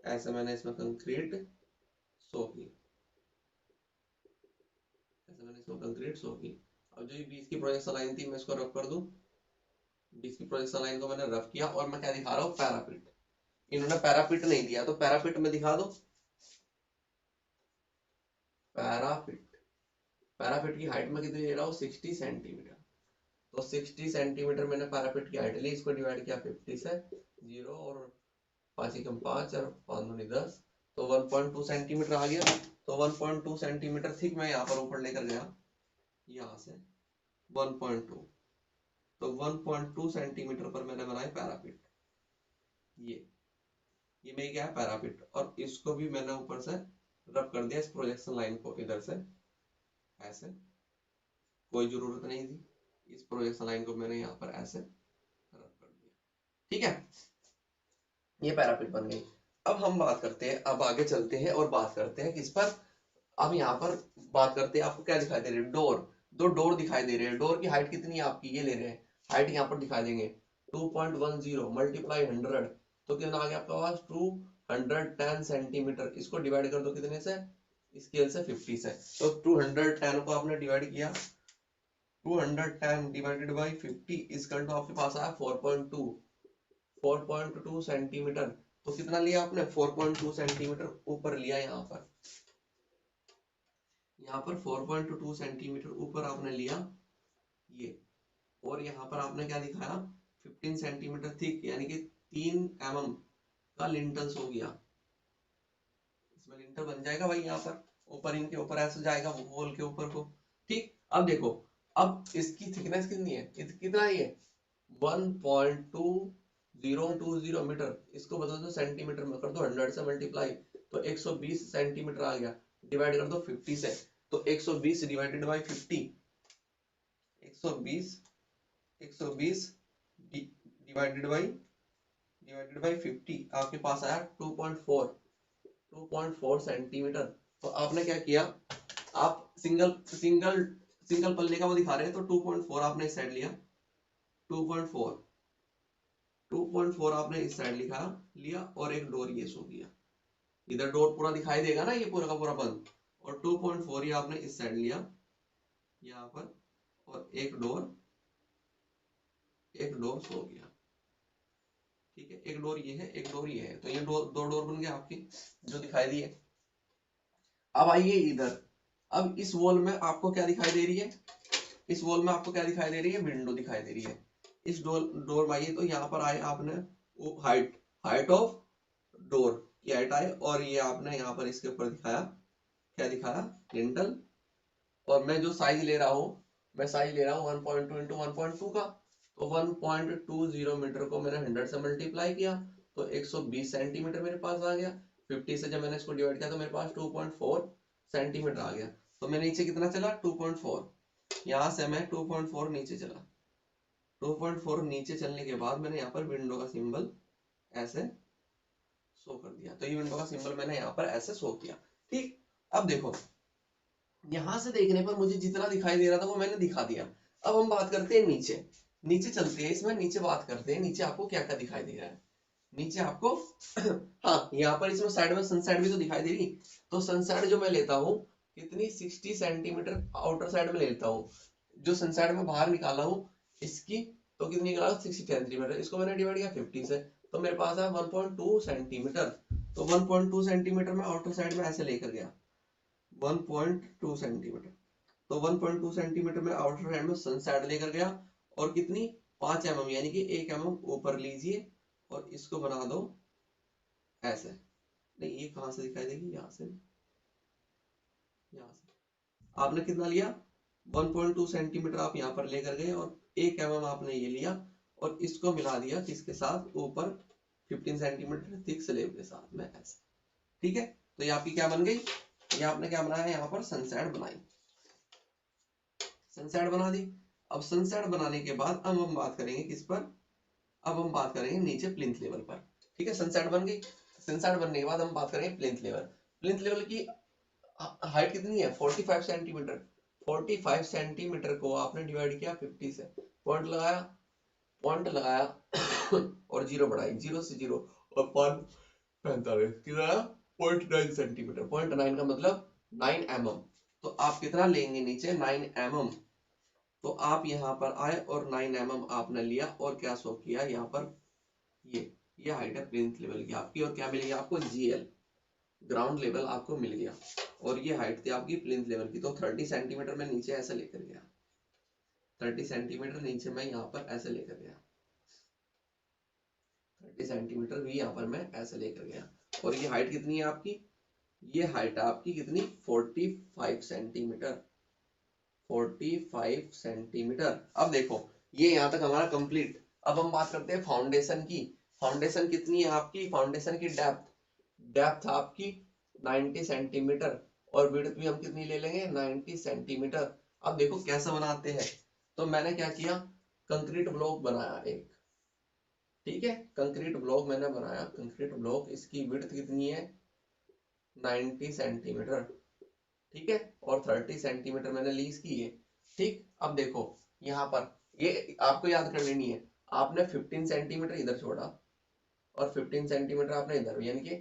ऐसे मैंने इसमें कंक्रीट शो की, ऐसे मैंने इसमें कंक्रीट शो की। अब जो ये बीच की प्रोजेक्शन लाइन थी, मैं इसको रफ कर दूं। बीच की प्रोजेक्शन लाइन को मैंने रफ किया, और मैं क्या दिखा रहा हूँ? पैरापिट। इन्होंने पैरापिट नहीं दिया, तो पैरापिट में दिखा दो। पैरापिट, पैरापिट की हाइट में कितनी ले रहा हूँ? 60 सेंटीमीटर। तो 60 सेंटीमीटर मैंने पैरापिट की हाइट ली, इसको डिवाइड किया 50 से, 0 और 5 एकम 5 और 5 दूनी 10, तो 1.2 सेंटीमीटर आ गया। तो 1.2 सेंटीमीटर थिक मैं यहाँ पर ऊपर लेकर गया, यहाँ से 1.2। तो 1.2 सेंटीमीटर पर मैंने बनाया पैरापिट। ये मेरी क्या है? पैरापिट। और इसको भी मैंने ऊपर से रब कर दिया, इस प्रोजेक्शन लाइन को इधर से ऐसे, कोई जरूरत नहीं थी। इस प्रोजेक्शन लाइन को मैंने यहाँ पर ऐसे रब कर दिया। ठीक है, ये पैरापिट बन गई। अब हम बात करते हैं, अब आगे चलते हैं और बात करते हैं किस पर? अब यहाँ पर बात करते हैं, आपको क्या दिखाई दे रही है? डोर। दो डोर दिखाई दे रहे हैं। डोर की हाइट कितनी है आपकी? ये ले रहे हैं, हाइट यहाँ पर दिखा देंगे 2.10 मल्टीप्लाई 100, तो कितना आ गया आपके पास? 210 सेंटीमीटर। इसको डिवाइड कर दो कितने से? स्केल से 50 से। तो 210 को आपने डिवाइड किया, 210 डिवाइडेड बाई 50 इसका तो आपके पास आया 4.2 सेंटीमीटर। तो कितना लिया आपने? 4.2 सेंटीमीटर ऊपर लिया। यहाँ पर 4.2 सेंटीमीटर ऊपर आपने लिया ये। और यहाँ पर आपने क्या दिखाया? 15 सेंटीमीटर थिक, यानी कि 3 mm का लिंटल्स हो गया। इसमें लिंटर बन जाएगा भाई, यहाँ पर ऊपर इनके ऊपर ऐसे जाएगा वॉल के ऊपर को। ठीक, अब देखो, अब इसकी थिकनेस कितनी है? कितना है ये? 1.2020 मीटर। इसको बदल दो सेंटीमीटर में, कर दो 100 से मल्टीप्लाई, तो 120 सेंटीमीटर आ गया। डिवाइड कर दो 50 से, तो 120 डिवाइडेड बाई 50, 120 डिवाइडेड बाई 50 आपके पास आया 2.4 सेंटीमीटर। तो आपने क्या किया? आप सिंगल सिंगल सिंगल पल्ले का वो दिखा रहे हैं, तो 2.4 आपने इस साइड लिया, 2.4 आपने इस साइड लिया, और एक डोर ये सो दिया। इधर डोर पूरा दिखाई देगा ना, ये पूरा का पूरा बंद। और 2.4 ये आपने इस साइड लिया यहाँ पर, और एक डोर सो गया। ठीक है, एक डोर ये है, एक डोर ये है, तो ये दो डोर बन गए आपकी जो दिखाई दिए। अब आइए इधर। अब इस वॉल में आपको क्या दिखाई दे रही है? इस वॉल में आपको क्या दिखाई दे रही है? विंडो दिखाई दे रही है। इस डोर में आइए, तो यहाँ पर आए आपने हाइट ऑफ डोर की हाइट आए, और ये आपने यहाँ पर इसके ऊपर दिखाया, क्या दिखाया? लिंटल। और मैं जो साइज ले रहा हूँ, मैं साइज ले रहा हूँ 1.2 इंटू 1.2 का। तो 1.20 मीटर को मैंने 100 से मल्टीप्लाई किया, तो 120 सेंटीमीटर मेरे पास आ गया। 50 से जब मैंने इसको डिवाइड किया, तो मेरे पास 2.4 सेंटीमीटर आ गया। तो मैं नीचे कितना चला 2.4, यहाँ से मैं 2.4 नीचे चला। 2.4 नीचे चलने के बाद मैंने यहाँ पर विंडो का सिंबल ऐसे शो कर दिया। तो ये विंडो का सिंबल मैंने यहाँ पर ऐसे शो किया। ठीक, अब देखो यहां से देखने पर मुझे जितना दिखाई दे रहा था वो मैंने दिखा दिया। अब हम बात करते हैं नीचे, नीचे चलते हैं, इसमें नीचे बात करते हैं, नीचे आपको क्या क्या दिखाई दे रहा है। नीचे आपको हाँ, यहाँ पर इसमें साइड में सनसाइड भी तो दिखाई दे रही। तो सनसाइड जो मैं लेता हूँ कितनी 60 सेंटीमीटर आउटर साइड में लेता हूँ, जो सनसाइड में बाहर निकाला हूँ इसकी, तो कितनी निकाला 60 सेंटीमीटर, इसको मैंने डिवाइड किया 50 से, तो मेरे पास है 1.2 सेंटीमीटर। तो 1.2 सेंटीमीटर में आउटर साइड में ऐसे लेकर गया 1.2 सेंटीमीटर। तो 1.2 सेंटीमीटर में आउटर साइड में सन साइड लेकर गया, और कितनी 5 mm यानी कि 1 mm ऊपर लीजिए और इसको बना दो ऐसे। नहीं, ये कहां से दिखाई देगी, यहाँ से, यहाँ से आपने कितना लिया 1.2 सेंटीमीटर आप यहाँ पर लेकर गए, और 1 mm आपने ये लिया और इसको मिला दिया किसके साथ, ऊपर 15 सेंटीमीटर थिक स्लेब के साथ में ऐसे। ठीक है, तो ये आपकी क्या बन गई, ये आपने क्या बनाया यहाँ पर सनसेट बनाई, सनसेट बना दी। अब सनसेट बनाने के बाद अब हम बात करेंगे किस पर, अब हम बात करेंगे नीचे प्लिंथ लेवल पर। ठीक है, सनसेट बन गई, सनसेट बनने के बाद हम बात करेंगे प्लिंथ लेवल। प्लिंथ लेवल की हाइट कितनी है 45 सेंटीमीटर। 45 सेंटीमीटर को आपने डिवाइड किया 50 से, पॉइंट लगाया, पॉइंट लगाया और जीरो बढ़ाई, जीरो से जीरो और 45 कितना 0.9 सेंटीमीटर। 0.9 का मतलब 9 mm। तो आप कितना लेंगे नीचे 9 mm। तो आप यहाँ पर आए और 9 mm आपने लिया और क्या शो किया यहाँ पर, ये हाइट है प्लिंथ लेवल की आपकी, और क्या मिलेगी आपको GL ग्राउंड लेवल आपको मिल गया, और ये हाइट थी आपकी प्लिंथ लेवल की। तो 30 सेंटीमीटर में नीचे ऐसे लेकर गया, 30 सेंटीमीटर नीचे मैं यहाँ पर ऐसे लेकर गया, 30 सेंटीमीटर भी यहाँ पर मैं ऐसे लेकर गया। और ये हाइट कितनी है आपकी, ये हाइट है आपकी कितनी 45 सेंटीमीटर, 45 सेंटीमीटर। अब देखो ये यहाँ तक हमारा कंप्लीट। अब हम बात करते हैं फाउंडेशन की। फाउंडेशन कितनी है आपकी, फाउंडेशन की डेप्थ आपकी 90 सेंटीमीटर, और विड्थ भी हम कितनी ले लेंगे 90 सेंटीमीटर। अब देखो कैसे बनाते हैं, तो मैंने क्या किया, कंक्रीट ब्लॉक बनाया एक। ठीक है, कंक्रीट ब्लॉक मैंने बनाया, कंक्रीट ब्लॉक, इसकी विड्थ कितनी है 90 सेंटीमीटर। ठीक है, और 30 सेंटीमीटर मैंने लीज की है। ठीक, अब देखो यहाँ पर ये आपको याद कर लेनी है, आपने 15 सेंटीमीटर इधर छोड़ा और 15 सेंटीमीटर आपने इधर, यानी कि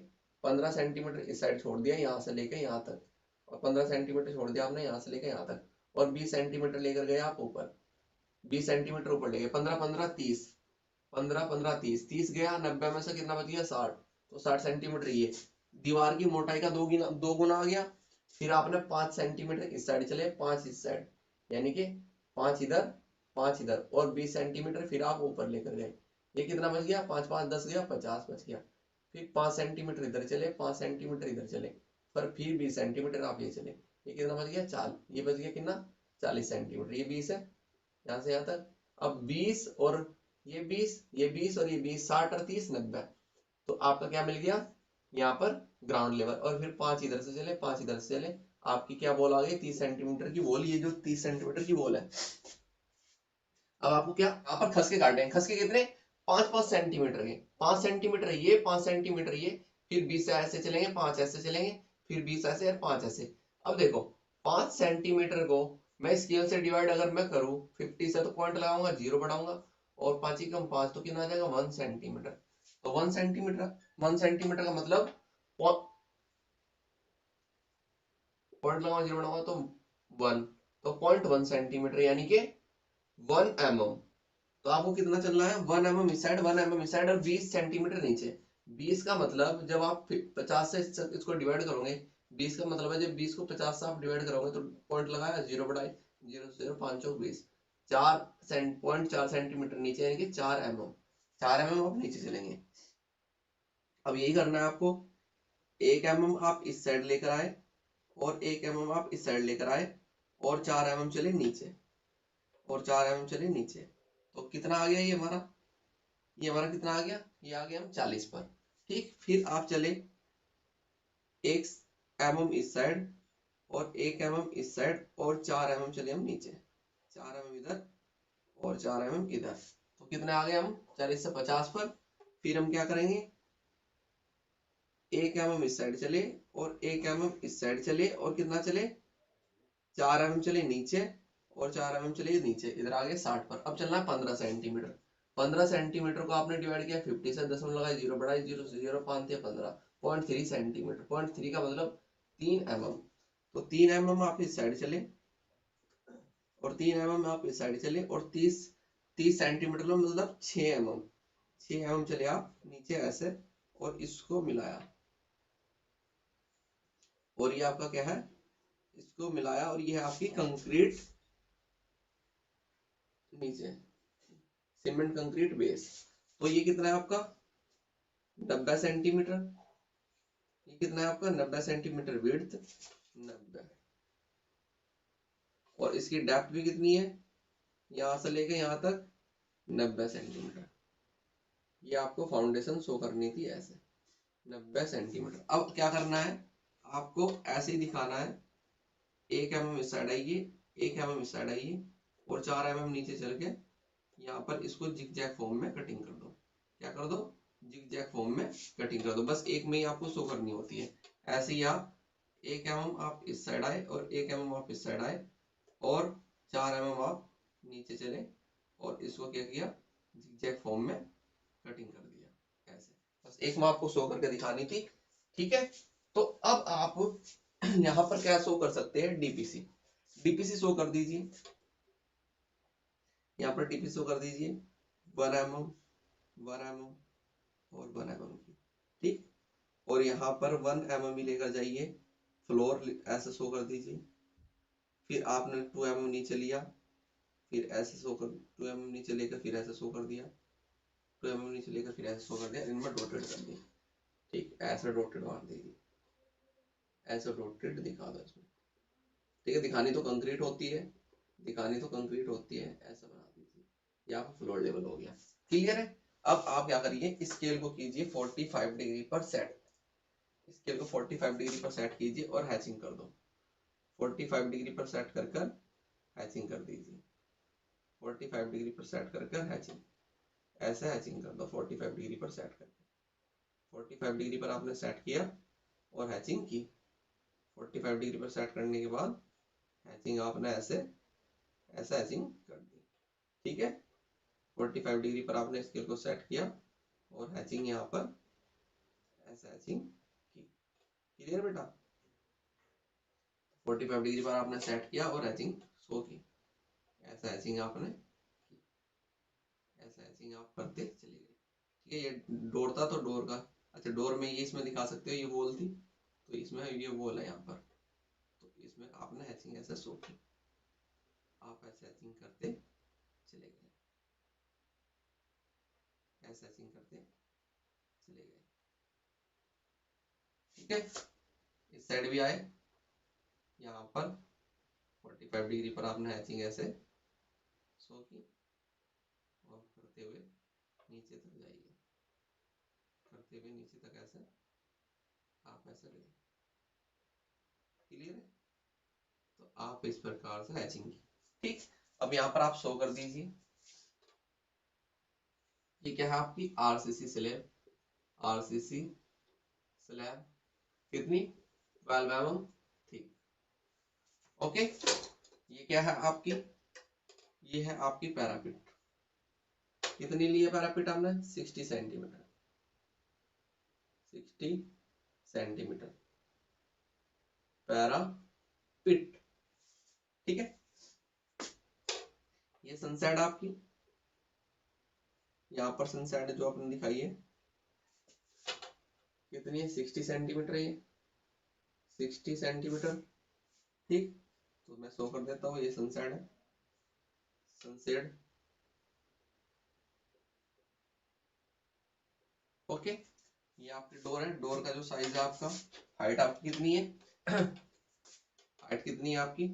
15 सेंटीमीटर इस साइड छोड़ दिया यहाँ से लेके यहाँ तक, और 15 सेंटीमीटर छोड़ दिया आपने यहाँ से लेके यहाँ तक, और 20 सेंटीमीटर लेकर गए आप ऊपर, 20 सेंटीमीटर ऊपर ले गए, 15 15 30, 15 15 30, 30 गया, 90 में से कितना बच गया 60, तो 60 सेंटीमीटर ये दीवार की मोटाई का दो गुना आ गया। फिर आपने 5 सेंटीमीटर इस साइड चले, 5 इस साइड, यानी कि 5 इधर 5 इधर, और 20 सेंटीमीटर फिर आप ऊपर लेकर गए, ये कितना बच गया 5 5 10 गया 50 बच गया। फिर 5 सेंटीमीटर इधर चले, 5 सेंटीमीटर इधर चले, फिर 20 सेंटीमीटर आप ये चले, ये कितना बच गया 40, ये बच गया कितना 40 सेंटीमीटर, ये 20 है यहाँ से यहाँ तक। अब 20 और ये 20, ये 20 और ये 20, 60 और 30 90, तो आपका क्या मिल गया यहाँ पर ग्राउंड लेवल। और फिर 5 इधर से चले, 5 इधर से चले, आपकी क्या बॉल आ गई 30 सेंटीमीटर की बॉल। ये जो 30 सेंटीमीटर की बॉल है, अब आपको क्या यहाँ पर खस के काटे हैं, खस के कितने 5 5 सेंटीमीटर के, 5 सेंटीमीटर ये 5 सेंटीमीटर ये, फिर 20 ऐसे चलेंगे, 5 ऐसे चलेंगे, फिर 20 ऐसे और 5 ऐसे। अब देखो 5 सेंटीमीटर को मैं स्केल से डिवाइड अगर मैं करूं 50 से, तो पॉइंट लगाऊंगा, जीरो बढ़ाऊंगा, और 5 ही कम 5, तो कितना आ जाएगा 1 सेंटीमीटर। तो 1 सेंटीमीटर, 1 सेंटीमीटर का मतलब पॉइंट लगाऊंगा, जीरो बढ़ाऊंगा तो 1, तो 0.1 सेंटीमीटर यानी कि 1 mm। तो आपको कितना चल रहा है 1 mm इस साइड, 1 mm इस साइड, और 20 सेंटीमीटर नीचे। 20 का मतलब जब आप 50 से इसको डिवाइड करोगे, 20 का मतलब है जब 20 को 50 से आप डिवाइड करोगे, तो पॉइंट लगाया, जीरो बढ़ाए, 0 0 5 चौक 20, 4 सेंटीमीटर नीचे, यानी कि 4 mm, 4 mm आप नीचे चलेंगे। अब यही करना है आपको, 1 mm आप इस साइड लेकर आए, और 1 mm आप इस साइड लेकर आए, और 4 mm चले नीचे, और 4 mm चले नीचे। तो कितना आ गया ये हमारा कितना आ गया, ये आ गया हम 40 पर। ठीक, फिर आप चले 1 mm इस साइड, और 1 mm इस साइड और 4 mm चले हम नीचे, 4 mm इधर और 4 mm इधर। तो कितने आ गए हम 40 से 50 पर। फिर हम क्या करेंगे, 1 mm इस साइड चले और 1 mm इस साइड चले और कितना चले, 4 mm चले नीचे और 4 mm चले नीचे, इधर आ गए 60 पर। अब चलना है 15 सेंटीमीटर। 15 सेंटीमीटर को आपने डिवाइड किया 50 से, 10 लगाए, 0 बढ़ाई, 0 से 0 5 थे 15, 0.3 सेंटीमीटर। 0.3 का मतलब 3 mm। तो 3 mm आप इस साइड चले और 3 mm आप इस साइड चले और 30 सेंटीमीटर में मतलब 6 mm, 6 mm चले आप नीचे ऐसे और इसको मिलाया, और ये आपका क्या है, इसको मिलाया, और ये है आपकी कंक्रीट नीचे, सीमेंट कंक्रीट बेस। तो ये कितना है आपका 90 सेंटीमीटर। ये कितना है आपका 90 सेंटीमीटर विड्थ, 90। और इसकी डेप्थ भी कितनी है, यहां से लेके यहां तक 90 सेंटीमीटर। ये आपको फाउंडेशन शो करनी थी ऐसे 90 सेंटीमीटर। अब क्या करना है, आपको ऐसे ही दिखाना है, 1 mm इस साइड आइए, 1 mm इस साइड आइए और 4 mm नीचे चल के यहाँ पर इसको जिग जैग फॉर्म में कटिंग कर दो। क्या कर दो, जिग जैग फॉर्म में कटिंग कर दो। बस एक में ही आपको शो करनी होती है। ऐसे ही आप 1 mm आप इस साइड आए और 1 mm आप इस साइड आए और 4 mm आप नीचे चले और इसको क्या किया, जिग जैग फॉर्म में कटिंग कर दिया ऐसे। बस एक में आपको शो करके दिखानी थी, ठीक है। तो अब आप यहाँ पर क्या शो कर सकते हैं, डीपीसी। डीपीसी शो कर दीजिए, यहाँ पर डीपीसी शो कर दीजिए 1 mm, 1 mm और 1 mm की, ठीक। और यहाँ पर 1 mm ही लेकर जाइए, फ्लोर ऐसे शो कर दीजिए। फिर आपने 2 mm नीचे लिया, फिर ऐसे शो कर, 2 mm नीचे लेकर फिर ऐसे शो कर दिया, 2 mm नीचे लेकर फिर ऐसे शो कर दिया, इनमें डॉटेड कर दिया, ठीक। ऐसे डॉटेड मार दीजिए, ऐसे डॉटेड दिखा दो इसमें, ठीक है। दिखानी तो कंक्रीट होती है, दिखानी तो कंक्रीट होती है, ऐसा बना दीजिए। ये आपका फ्लोर लेवल हो गया, क्लियर है। अब आप क्या करिए, स्केल को कीजिए 45 डिग्री पर सेट। स्केल को 45 डिग्री पर सेट कीजिए और हैचिंग कर दो। 45 डिग्री पर सेट कर कर हैचिंग कर दीजिए, 45 डिग्री पर सेट कर कर हैचिंग, ऐसे हैचिंग कर दो 45 डिग्री पर सेट करके। 45 डिग्री पर आपने सेट किया और हैचिंग की। 45 डिग्री पर सेट करने के बाद हैचिंग आपने ऐसे ऐसे हैचिंग कर दी, ठीक है। 45 डिग्री पर आपने स्केल को सेट किया और हैचिंग यहाँ पर ऐसे हैचिंग की, क्लियर बेटा। 45 डिग्री पर आपने सेट किया और हैचिंग शो की, ऐसा हैचिंग आपने की, ऐसा हैचिंग आप करते चले गए, ठीक है। ये डोर था तो डोर का, अच्छा डोर में ये इसमें दिखा सकते हो, ये वॉल थी तो इसमें ये वॉल है यहाँ पर, तो इसमें आपने हैचिंग ऐसे शो की, आप ऐसे हैचिंग करते चले गए, ऐसे हैचिंग करते चले गए, ठीक है। इस साइड भी आए, यहाँ पर 45 डिग्री पर आपने हैचिंग ऐसे शो की और करते हुए नीचे तक जाइए, करते हुए नीचे तक ऐसे आप ऐसे गए, क्लियर है। तो आप इस प्रकार से हैचिंग की, ठीक। अब यहाँ पर आप शो कर दीजिए, ये क्या है आपकी आरसीसी स्लैब, आरसीसी स्लैब कितनी 12 mm, ठीक, ओके। ये क्या है आपकी, ये है आपकी पैरापिट। कितनी ली है पैरापिट आपने 60 सेंटीमीटर, 60 सेंटीमीटर पैरापिट, ठीक है। ये सनसेट आपकी, यहाँ पर सनसेट जो आपने दिखाई है कितनी है 60 सेंटीमीटर है, ये 60 सेंटीमीटर, ठीक। तो मैं शो कर देता हूँ, ये सनसेट है, सनसेट, ओके। ये आपकी डोर है, डोर का जो साइज है आपका, हाइट आपकी कितनी है हाइट कितनी है आपकी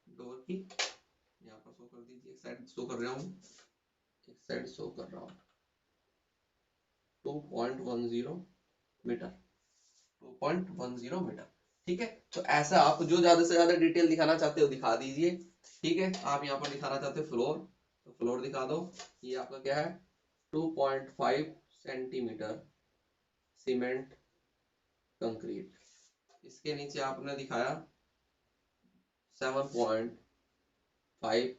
डोर की, यहाँ पर शो कर दीजिए, एक साइड शो कर रहा हूँ, एक साइड शो कर रहा हूँ 2.10 मीटर, 2.10 मीटर, ठीक है। तो ऐसा आप जो ज्यादा से ज्यादा डिटेल दिखाना चाहते हो दिखा दीजिए। ठीक है, आप यहाँ पर दिखाना चाहते हो फ्लोर, तो फ्लोर दिखा दो। ये आपका क्या है, 2.5 सेंटीमीटर सीमेंट कंक्रीट। इसके नीचे आपने दिखाया 7.5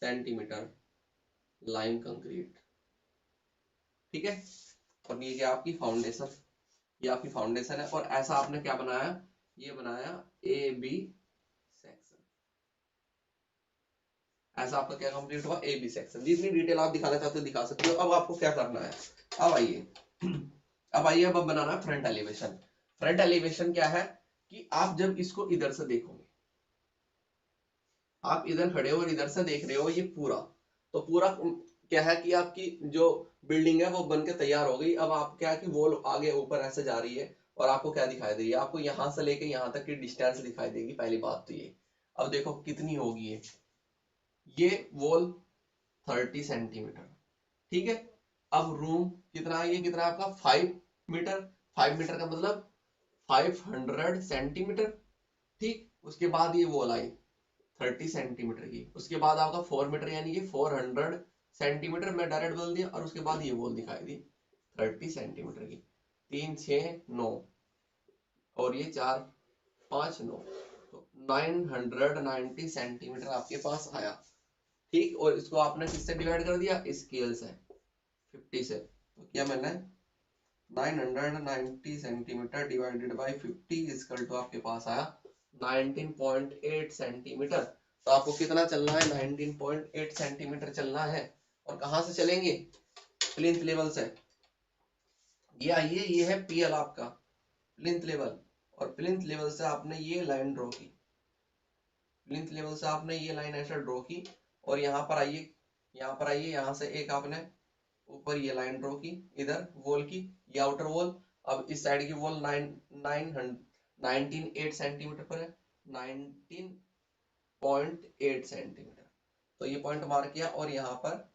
सेंटीमीटर लाइम कंक्रीट। ठीक है, और ये क्या आपकी फाउंडेशन, ये आपकी फाउंडेशन है। और ऐसा आपने क्या बनाया, ये बनाया ए बी सेक्शन। ऐसा आपका क्या कंप्लीट हुआ, ए बी सेक्शन। जितनी डिटेल आप दिखाना चाहते हो दिखा सकते हो। अब आपको क्या करना है, अब आइए अब बनाना है फ्रंट एलिवेशन। फ्रंट एलिवेशन क्या है कि आप जब इसको इधर से देखोगे, आप इधर खड़े हो और इधर से देख रहे हो ये पूरा, तो पूरा क्या है कि आपकी जो बिल्डिंग है वो बन के तैयार हो गई। अब आप क्या है कि वॉल आगे ऊपर ऐसे जा रही है और आपको क्या दिखाई दे रही है, आपको यहां से लेके यहां तक की डिस्टेंस दिखाई देगी। पहली बात तो ये, अब देखो कितनी होगी ये वॉल 30 सेंटीमीटर। ठीक है, अब रूम कितना है, ये कितना है आपका 5 मीटर। 5 मीटर का मतलब 500 सेंटीमीटर। ठीक, उसके बाद ये वॉल आई 30 सेंटीमीटर की, उसके बाद आपका 4 मीटर यानी कि 400 सेंटीमीटर, मैं डायरेक्ट बोल दिया। और उसके बाद ये वॉल दिखाई दी 30 सेंटीमीटर की, 3 6 9 और ये 4 5 9, तो 990 सेंटीमीटर आपके पास आया। ठीक, और इसको आपने किससे डिवाइड कर दिया, स्केल से 50 से। तो क्या मैंने 990 centimetre divided by 50 equal to आपके पास आया 19.8 सेंटीमीटर। तो आपको कितना चलना है, 19.8 सेंटीमीटर चलना है। और कहां से चलेंगे, प्लिंथ लेवल से। ये आइए, ये है पीएल आपका प्लिंथ लेवल, और प्लिंथ लेवल से आपने ये लाइन ड्रॉ की, प्लिंथ लेवल से आपने ये लाइन ऐसा ड्रॉ की। और यहाँ पर आइए, यहाँ पर आइए, यहाँ से एक आपने ऊपर ये लाइन ड्रॉ की, इधर वॉल की, ये आउटर वॉल। अब इस साइड की वॉल 19.8 सेंटीमीटर पर है, 19.8 सेंटीमीटर। तो ये पॉइंट मार्क किया और यहाँ पर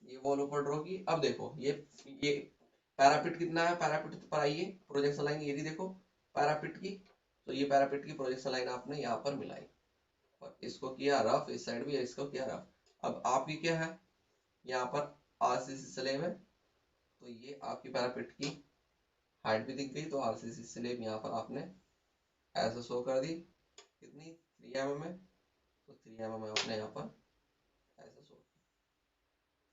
ये वॉल ऊपर ड्रॉ की। अब देखो ये पैरापिट कितना है, पैरापिट पर आइए, प्रोजेक्शन लाइन ये देखो पैरापिट की। तो ये पैरापिट की प्रोजेक्शन लाइन आपने यहाँ पर मिलाई और इसको किया रफ, इस साइड भी इसको किया रफ। अब आपकी क्या है, यहाँ पर आरसीसी स्लैब है, तो ये आपकी पैरापेट की हाइट भी दिख गई। तो आरसीसी स्लैब यहाँ पर आपने ऐसे शो कर दी, कितनी 3 mm है, तो 3 mm आपने यहाँ पर ऐसे शो।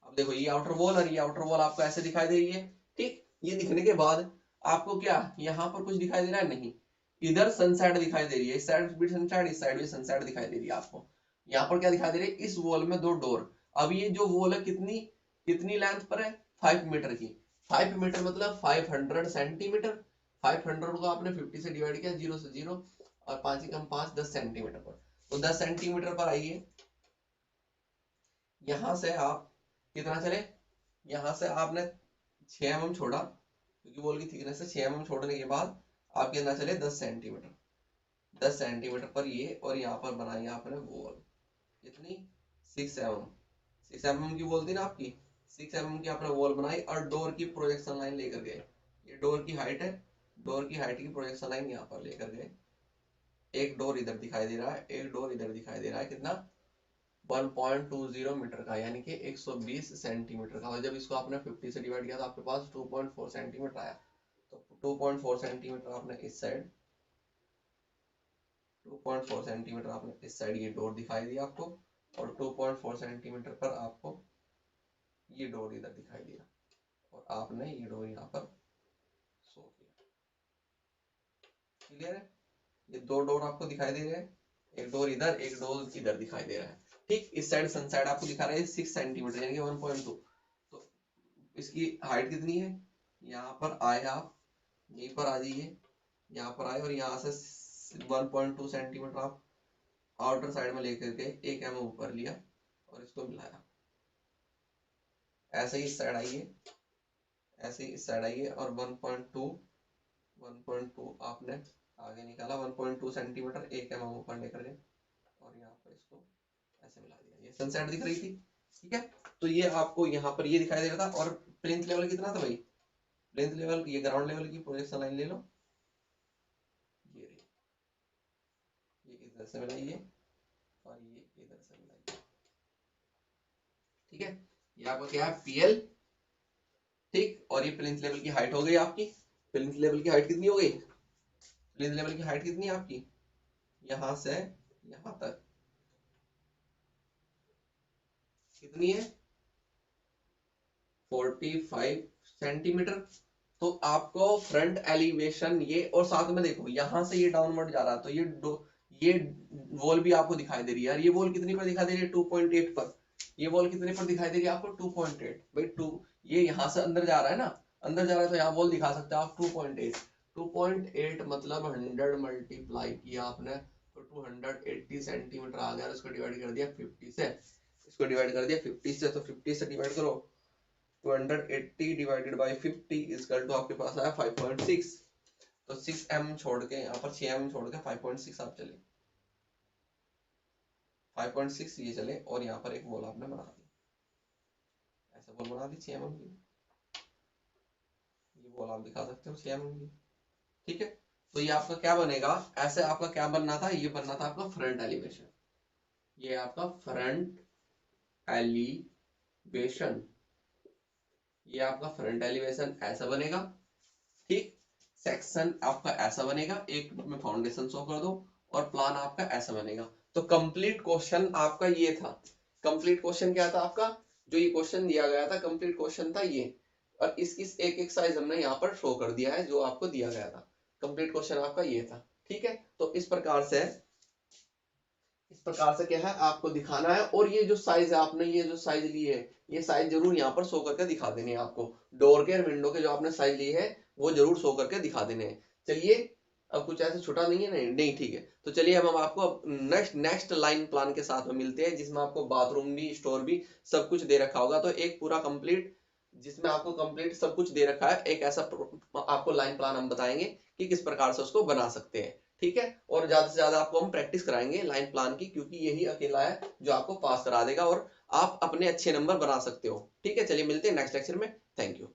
अब देखो ये आउटर वॉल और ये आउटर वॉल आपको ऐसे दिखाई दे रही है। ठीक, ये दिखने के बाद आपको क्या यहाँ पर कुछ दिखाई दे रहा है, नहीं। इधर सनसेट दिखाई दे रही है, इस साइड भी सनसेट, इस साइड भी सनसेट दिखाई दे रही है आपको। यहाँ पर क्या दिखाई दे रही है, इस वॉल में 2 डोर। अब ये जो वॉल है कितनी कितनी लेंथ पर है, 5 मीटर की। 5 मीटर मतलब 500 सेंटीमीटर। 500 को आपने 50 से डिवाइड किया, 0 से 0, और 5 कम 5 10 सेंटीमीटर पर। तो 10 सेंटीमीटर पर आइए, यहां से आप कितना चले, यहां से आपने 6 mm छोड़ा, क्योंकि वॉल की थिकनेस है। 6 mm छोड़ने के बाद आप कितना चले, 10 सेंटीमीटर। 10 सेंटीमीटर पर ये, और यहाँ पर बनाई आपने वॉल कितनी, 6 mm। 6 mm की वॉल थी ना आपकी, 6 mm की आपने वॉल बनाई और डोर की प्रोजेक्शन लाइन लेकर गए। ये डोर की हाइट है, डोर की हाइट की प्रोजेक्शन लाइन यहाँ पर लेकर गए। एक डोर इधर दिखाई दे रहा है, एक डोर इधर दिखाई दे रहा है, कितना 1.20 मीटर का, यानी कि 120 सेंटीमीटर का। और जब इसको आपने 50 से डिवाइड किया तो आपके पास 2.4 सेंटीमीटर आया। तो 2.4 सेंटीमीटर आपने इस साइड, 2.4 सेंटीमीटर आपने इस साइड ये डोर दिखाई दी आपको, और 2.4 सेंटीमीटर पर आपको ये डोर इधर दिखाई दिया, और आपने ये डोर यहाँ पर शो किया। क्लियर है, ये 2 डोर आपको दिखाई दे रहे हैं, एक डोर इधर, एक डोर इधर दिखाई दे रहा है। ठीक, इस साइड सन साइड आपको दिखा रहा है 6 सेंटीमीटर यानी कि 1.2। तो इसकी हाइट कितनी है, यहाँ पर आए आप, यहीं पर आ जाइए, यहाँ पर आए और यहाँ से 1.2 सेंटीमीटर आप आउटर साइड में लेकर के 1 mm ऊपर लिया और इसको मिलाया। ऐसे ही इस साइड आइए, ऐसे ही इस साइड आइए, और 1.2 आपने आगे निकाला, 1.2 सेंटीमीटर 1 mm ऊपर लेकर गए और यहाँ पर इसको ऐसे मिला दिया। ये सनसेट दिख रही थी, ठीक है। तो ये आपको यहाँ पर ये दिखाई दे रहा था। और प्लिंथ लेवल कितना था भाई, प्लिंथ लेवल ये ग्राउंड लेवल की प्रोजेक्शन लाइन ले लो, ये रही। इधर से मिलाइए और ये इधर से मिलाइए। ठीक है, ये आपका क्या है PL। ठीक, और ये प्लिंथ लेवल की हाइट हो गई आपकी। प्लिंथ लेवल की हाइट कितनी हो गई? प्लिंथ लेवल की हाइट कितनी है आपकी? यहां से यहां तक कितनी है? 45 सेंटीमीटर। तो आपको फ्रंट एलिवेशन ये, और साथ में देखो यहां से ये डाउनवर्ड जा रहा है, तो ये वॉल भी आपको दिखाई दे रही है यार। ये वॉल कितनी पर दिखाई दे रही है? 2.8 पर। ये वॉल कितने पर दिखाई दे रही है आपको? 2.8 भाई। टू, ये यहाँ से अंदर जा रहा है ना, अंदर जा रहा है, तो यहाँ वॉल दिखा सकते हैं आप 2.8। 2.8 मतलब 100 मल्टीप्लाई किया आपने तो 280 सेंटीमीटर आ गया। इसको डिवाइड कर दिया 50 से, इसको डिवाइड कर दिया 50 से, तो 50 से डिवाइड करो 280 डिवाइडेड बाय 50 इक्वल टू आपके पास आया 5.6। तो 6 mm छोड़ के यहाँ पर 6 mm छोड़ के 5.6 आप चले, 5.6 ये चले, और यहाँ पर एक वॉल आपने बना दी, ऐसा वॉल बना दी 6 mm की। ये वॉल आप दिखा सकते हो 6 mm की। ठीक है, तो ये आपका क्या बनेगा? ऐसे आपका क्या बनना था? ये बनना था आपका फ्रंट एलिवेशन। ये आपका फ्रंट एलिवेशन, ये आपका फ्रंट एलिवेशन ऐसा बनेगा। ठीक, सेक्शन आपका ऐसा बनेगा, एक में फाउंडेशन शो कर दो, और प्लान आपका ऐसा बनेगा। तो कंप्लीट क्वेश्चन आपका ये था। कंप्लीट क्वेश्चन क्या था आपका? जो ये क्वेश्चन दिया गया था, कंप्लीट क्वेश्चन था ये, और इसकी एक एक साइज हमने यहाँ पर शो कर दिया है जो आपको दिया गया था। कंप्लीट क्वेश्चन आपका ये था। ठीक है, तो इस प्रकार से क्या है आपको दिखाना है। और ये जो साइज है, आपने ये जो साइज ली है, ये साइज जरूर यहाँ पर शो करके दिखा देने हैं आपको। डोर के और विंडो के जो आपने साइज ली है वो जरूर शो करके दिखा देने हैं। चलिए, अब कुछ ऐसे छुटा नहीं है? नहीं ठीक है। तो चलिए हम आपको नेक्स्ट लाइन प्लान के साथ में मिलते हैं, जिसमें आपको बाथरूम भी, स्टोर भी सब कुछ दे रखा होगा। तो एक पूरा कंप्लीट, जिसमें आपको कंप्लीट सब कुछ दे रखा है, एक ऐसा आपको लाइन प्लान हम बताएंगे कि किस प्रकार से उसको बना सकते हैं। ठीक है, और ज्यादा से ज्यादा आपको हम प्रैक्टिस कराएंगे लाइन प्लान की, क्योंकि यही अकेला है जो आपको पास करा देगा और आप अपने अच्छे नंबर बना सकते हो। ठीक है, चलिए मिलते हैं नेक्स्ट लेक्चर में। Thank you.